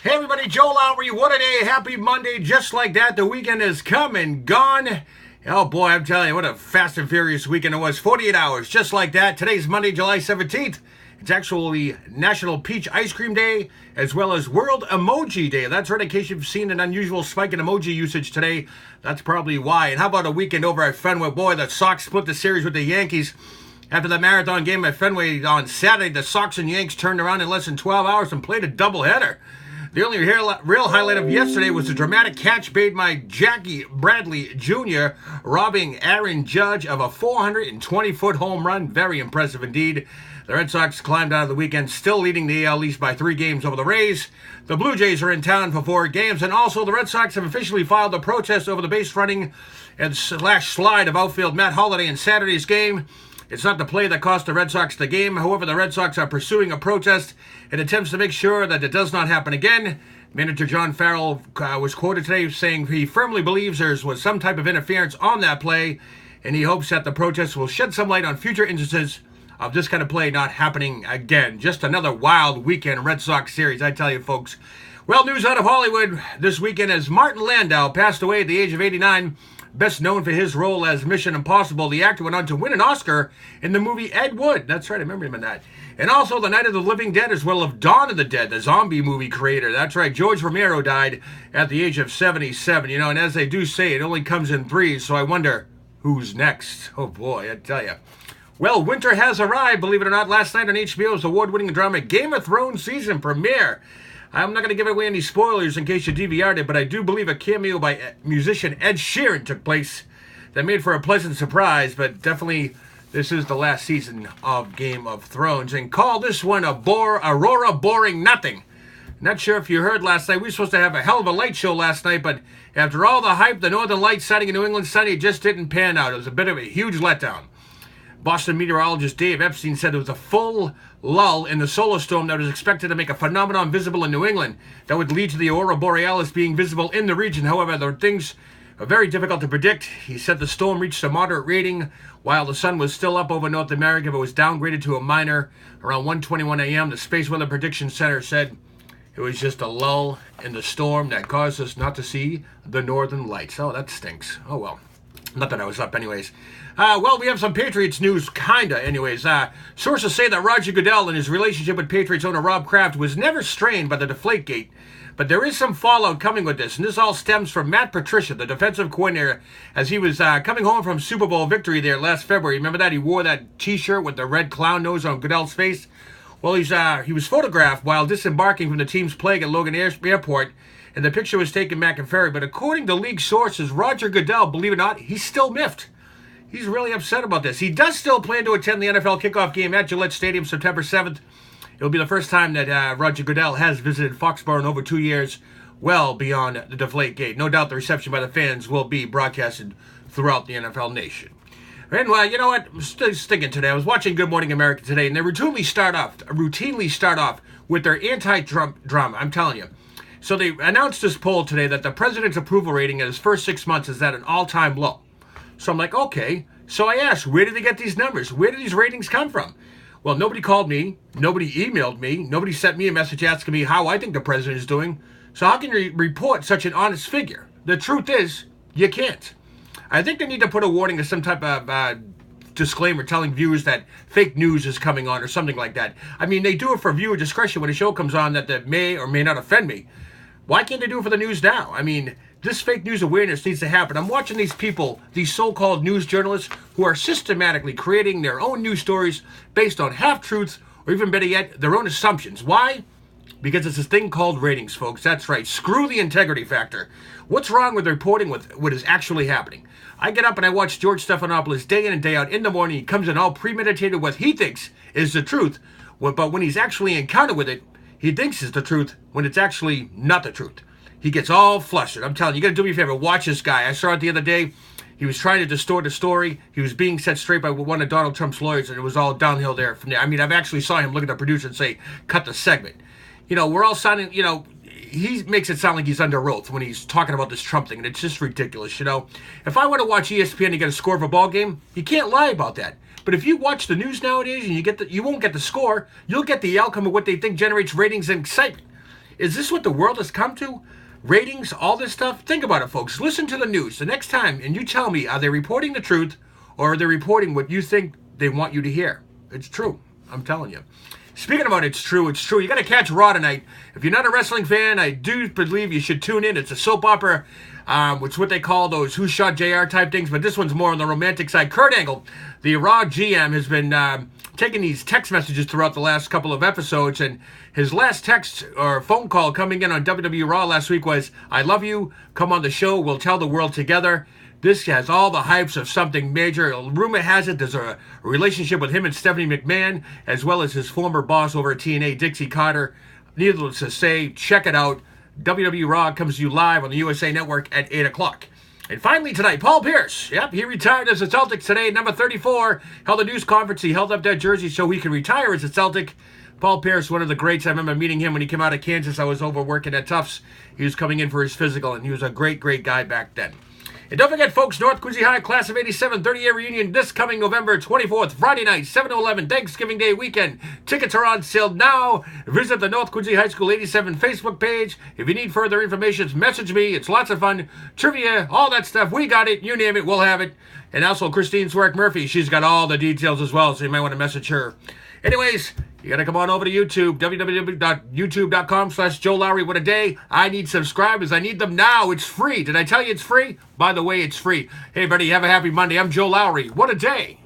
Hey everybody, Joe Lowry, what a day, happy Monday, just like that, the weekend has come and gone. Oh boy, I'm telling you, what a fast and furious weekend it was, 48 hours, just like that. Today's Monday, July 17th. It's actually National Peach Ice Cream Day, as well as World Emoji Day. That's right, in case you've seen an unusual spike in emoji usage today, that's probably why. And how about a weekend over at Fenway? Boy, the Sox split the series with the Yankees. After the marathon game at Fenway on Saturday, the Sox and Yanks turned around in less than 12 hours and played a doubleheader. The only real highlight of yesterday was the dramatic catch made by Jackie Bradley Jr., robbing Aaron Judge of a 420-foot home run. Very impressive indeed. The Red Sox climbed out of the weekend, still leading the AL East by 3 games over the Rays. The Blue Jays are in town for 4 games, and also the Red Sox have officially filed a protest over the base running and slide of outfield Matt Holliday in Saturday's game. It's not the play that cost the Red Sox the game. However, the Red Sox are pursuing a protest in attempts to make sure that it does not happen again. Manager John Farrell was quoted today saying he firmly believes there was some type of interference on that play, and he hopes that the protest will shed some light on future instances of this kind of play not happening again. Just another wild weekend Red Sox series, I tell you, folks. Well, news out of Hollywood this weekend as Martin Landau passed away at the age of 89. Best known for his role as Mission Impossible, the actor went on to win an Oscar in the movie Ed Wood. That's right, I remember him in that. And also The Night of the Living Dead, as well as Dawn of the Dead, the zombie movie creator. That's right, George Romero died at the age of 77. You know, and as they do say, it only comes in threes, so I wonder who's next. Oh boy, I tell you. Well, winter has arrived, believe it or not. Last night on HBO's award-winning drama Game of Thrones season premiere. I'm not going to give away any spoilers in case you DVR'd it, but I do believe a cameo by musician Ed Sheeran took place that made for a pleasant surprise, but definitely this is the last season of Game of Thrones. And call this one Aurora Boring Nothing. Not sure if you heard last night, we were supposed to have a hell of a light show last night, but after all the hype, the Northern Lights sighting in New England Sunday just didn't pan out. It was a bit of a huge letdown. Boston meteorologist Dave Epstein said there was a full lull in the solar storm that was expected to make a phenomenon visible in New England that would lead to the Aurora Borealis being visible in the region. However, the things are very difficult to predict. He said the storm reached a moderate rating while the sun was still up over North America, but was downgraded to a minor around 1:21 a.m. The Space Weather Prediction Center said it was just a lull in the storm that caused us not to see the Northern Lights. Oh, that stinks. Oh, well. Not that I was up anyways. Well, we have some Patriots news, kinda anyways. Sources say that Roger Goodell and his relationship with Patriots owner Rob Kraft was never strained by the Deflategate. But there is some fallout coming with this, and this all stems from Matt Patricia, the defensive coordinator, as he was coming home from Super Bowl victory there last February. Remember that? He wore that T-shirt with the red clown nose on Goodell's face. Well, he was photographed while disembarking from the team's plane at Logan Airport, and the picture was taken back in Ferry. But according to league sources, Roger Goodell, believe it or not, he's still miffed. He's really upset about this. He does still plan to attend the NFL kickoff game at Gillette Stadium September 7th. It'll be the first time that Roger Goodell has visited Foxborough in over 2 years, well beyond the Deflategate. No doubt the reception by the fans will be broadcasted throughout the NFL nation. And you know what? I'm still sticking today. I was watching Good Morning America today, and they routinely start off with their anti-Trump drama. I'm telling you. So they announced this poll today that the president's approval rating in his first 6 months is at an all-time low. So I'm like, okay. So I asked, where did they get these numbers? Where did these ratings come from? Well, nobody called me. Nobody emailed me. Nobody sent me a message asking me how I think the president is doing. So how can you report such an honest figure? The truth is, you can't. I think they need to put a warning or some type of disclaimer telling viewers that fake news is coming on or something like that. I mean, they do it for viewer discretion when a show comes on that may or may not offend me. Why can't they do it for the news now? I mean, this fake news awareness needs to happen. I'm watching these people, these so-called news journalists, who are systematically creating their own news stories based on half-truths, or even better yet, their own assumptions. Why? Because it's this thing called ratings, folks. That's right. Screw the integrity factor. What's wrong with reporting what is actually happening? I get up and I watch George Stephanopoulos day in and day out. In the morning, he comes in all premeditated what he thinks is the truth. But when he's actually encountered with it, he thinks it's the truth when it's actually not the truth. He gets all flustered. I'm telling you, you got to do me a favor. Watch this guy. I saw it the other day. He was trying to distort the story. He was being set straight by one of Donald Trump's lawyers, and it was all downhill there from there. I mean, I've actually saw him look at the producer and say, cut the segment. You know, we're all sounding, you know, he makes it sound like he's under oath when he's talking about this Trump thing, and it's just ridiculous, you know. If I want to watch ESPN and get a score of a ball game, you can't lie about that. But if you watch the news nowadays and you won't get the score, you'll get the outcome of what they think generates ratings and excitement. Is this what the world has come to? Ratings, all this stuff? Think about it, folks. Listen to the news the next time and you tell me, are they reporting the truth or are they reporting what you think they want you to hear? It's true. I'm telling you. Speaking about it's true, it's true. You got to catch Raw tonight. If you're not a wrestling fan, I do believe you should tune in. It's a soap opera, which is what they call those Who Shot JR type things, but this one's more on the romantic side. Kurt Angle, the Raw GM, has been taking these text messages throughout the last couple of episodes, and his last text or phone call coming in on WWE Raw last week was, I love you, come on the show, we'll tell the world together. This has all the hypes of something major. Rumor has it there's a relationship with him and Stephanie McMahon, as well as his former boss over at TNA, Dixie Carter. Needless to say, check it out. WWE Raw comes to you live on the USA Network at 8 o'clock. And finally tonight, Paul Pierce. Yep, he retired as a Celtic today, number 34. Held a news conference. He held up that jersey so he could retire as a Celtic. Paul Pierce, one of the greats. I remember meeting him when he came out of Kansas. I was over working at Tufts. He was coming in for his physical, and he was a great, great guy back then. And don't forget, folks, North Quincy High Class of 87 30-year reunion this coming November 24th, Friday night, 7 to 11, Thanksgiving Day weekend. Tickets are on sale now. Visit the North Quincy High School 87 Facebook page. If you need further information, message me. It's lots of fun. Trivia, all that stuff. We got it. You name it, we'll have it. And also, Christine Swerk Murphy. She's got all the details as well, so you might want to message her. Anyways, you got to come on over to YouTube, www.youtube.com/Joe Lowry. What a day. I need subscribers. I need them now. It's free. Did I tell you it's free? By the way, it's free. Hey, buddy, have a happy Monday. I'm Joe Lowry. What a day.